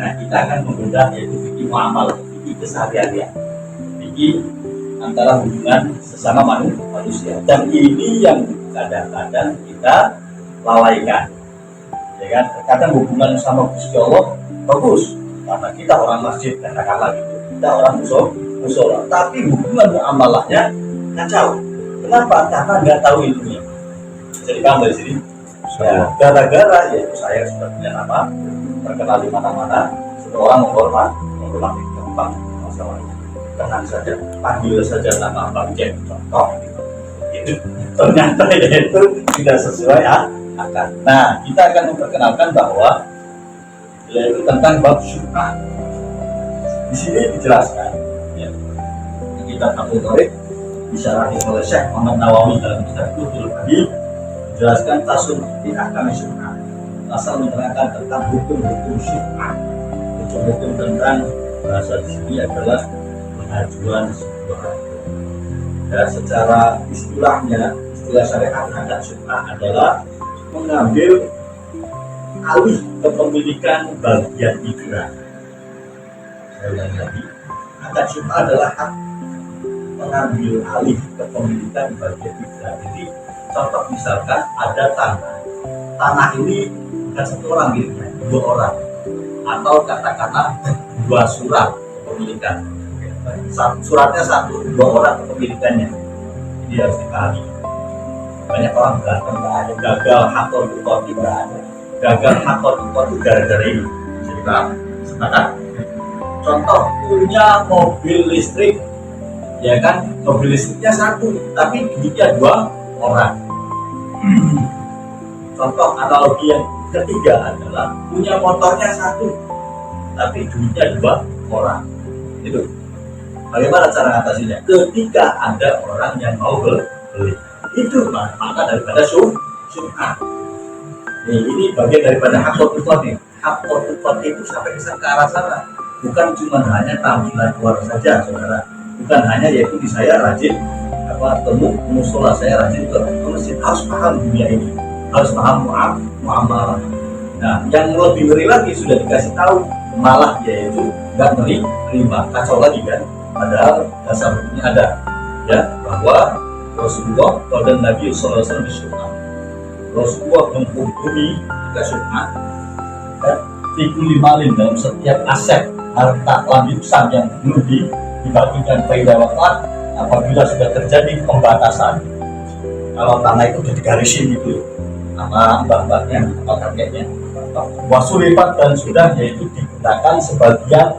Nah, kita akan menggunakan yaitu fikih muamalah, fikih keseharian ya, fikih antara hubungan sesama manusia. Dan ini yang kadang-kadang kita lalaikan, ya kan? Kadang hubungan sama Gusti Allah bagus karena kita orang masjid, katakanlah gitu, kita orang musola, tapi hubungan muamalahnya kacau. Kenapa? Karena nggak tahu ilmunya. Jadi kamu dari sini, ya, gara-gara yaitu saya sudah punya nama terkenal di mana-mana, semua orang menghormati tempat masalahnya. Tenang saja, panggil saja nama Bang Jack, contoh. Itu ternyata yaitu tidak sesuai akal. Nah, kita akan memperkenalkan bahwa yaitu tentang bab syubhat. Di sini dijelaskan, ya, kita Fathul Qorib disyarahi oleh Syekh Muhammad Nawawi dalam kitab Fathul Qorib dijelaskan tasul fi ahkam syubhat. Asal menerangkan tentang hukum-hukum syubhat. Hukum-hukum tentang bahasa di sini adalah pengajuan syubhat. Ya, secara istilahnya, istilah syariat akad syubhat adalah mengambil alih kepemilikan bagian ikrah. Saya ulangi lagi, akad syubhat adalah hak mengambil alih kepemilikan bagian ikrah. Jadi contoh misalkan ada tanah ini bukan satu orang miliknya, dua orang, atau katakanlah dua surat kepemilikan. Suratnya satu, dua orang kepemilikannya. Ini harus dipahami. Banyak orang berantem, ada gagal hakul ukot, tidak ada. Gagal hakul ukot itu gara-gara ini. Jadi paham? Sepakat? Contoh, punya mobil listrik, ya kan? Mobil listriknya satu, tapi duitnya dua orang. Contoh analogi yang ketiga adalah punya motornya satu, tapi duitnya dua orang. Itu. Bagaimana cara mengatasinya? Ketika ada orang yang mau beli, itu maka daripada syubhat. Ini bagian daripada hakul ukot nih. Hakul ukot itu sampai ke arah sana. Bukan cuma hanya tampilan luar saja, saudara. Bukan hanya yaitu di saya rajin temu musola, saya rajin ke masjid, harus paham dunia ini, harus paham muamalah. Nah, yang lebih ngeri lagi sudah dikasih tahu, malah yaitu nggak menerima, kacau lagi kan? Padahal dasar hukumnya ada, ya, bahwa Rasulullah dan Nabi SAW bersyubhat. Rasulullah menghukumi jika syubhat, dan fikul malin dalam setiap aset harta lampisan yang belum dibagikan faedah wakaf. Apabila sudah terjadi pembatasan, kalau tanah itu sudah digarisin itu sama mbak-mbaknya atau kakeknya, wasulifat dan sudah yaitu digunakan sebagian,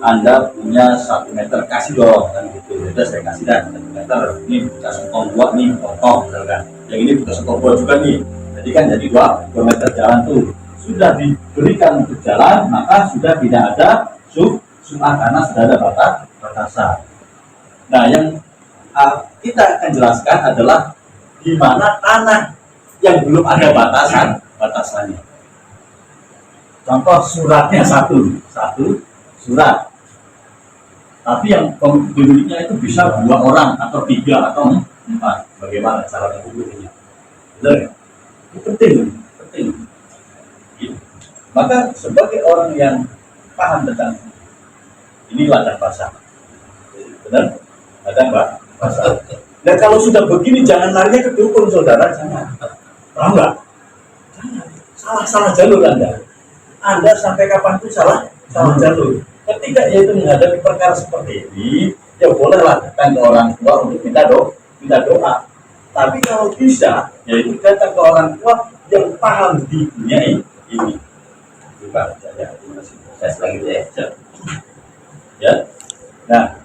Anda punya 1 meter, kasih dong kan gitu. Udah saya kasih dah 1 meter, ini buka sotong 2 nih, potong misalkan. Yang ini buka sotong 2 juga nih. Jadi kan jadi 2 meter jalan tuh. Sudah diberikan untuk jalan, maka sudah tidak ada syubhat karena sudah ada batasan. Nah, yang kita akan jelaskan adalah di mana tanah yang belum ada batasannya. Contoh suratnya satu surat, tapi yang pemiliknya itu bisa 2 orang atau 3 atau 4. Bagaimana cara menghubunginya? Benar ya? Itu penting. Gitu. Maka sebagai orang yang paham tentang ini ladang basah, benar? Ladang basah. Dan kalau sudah begini jangan larinya ke dukun, saudara, jangan. Paham nggak? Jangan. Salah jalur Anda sampai kapanpun salah jalur. Ketika yaitu menghadapi perkara seperti ini, ya bolehlah datang ke orang tua untuk minta doa. Tapi kalau bisa, yaitu datang ke orang tua yang paham di dunia ini. Bukan saja, saya selanjutnya ya. Nah,